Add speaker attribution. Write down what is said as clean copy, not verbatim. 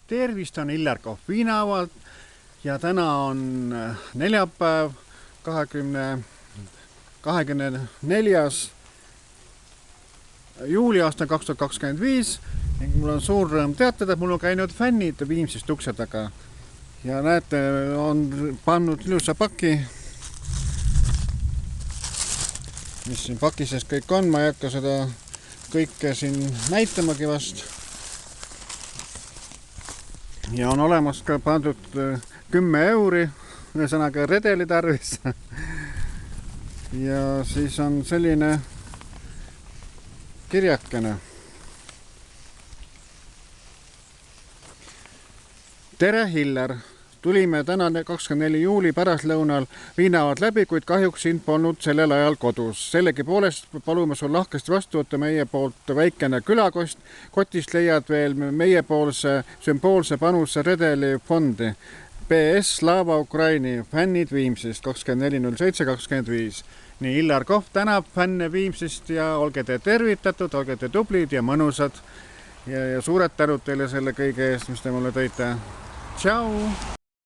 Speaker 1: Tervist, on Illar Kohv Viinavalt ja täna on neljapäev, 24. juuli aastal 2025 ning mul on suur rõõm teatada, et mul on käinud fännid Viimsist ukse taga. Ja näete, on pannud ilusa paki, mis siin paki sees kõik on, ma ei hakka seda kõike siin näitamagi vast. Ja on olemas ka pandud 10 euri, ühesõnaga redeli tarvis. Ja siis on selline kirjakene. Tere, Illar! Tulime täna 24. juuli pärastlõunal Viinavalt läbi, kuid kahjuks sind polnud sellel ajal kodus. Sellegipoolest palume sul lahkesti vastu võtta meie poolt väikene külakost. Kotist leiad veel meiepoolse sümboolse panuse redeli fondi. PS Slava Ukraini, fännid Viimsist 24.07.25. Nii Illar Kohv tänab fänne Viimsist ja olge te tervitatud, olge te tublid ja mõnusad. Ja suured tänud teile selle kõige eest, mis te mulle tõite. Tšau!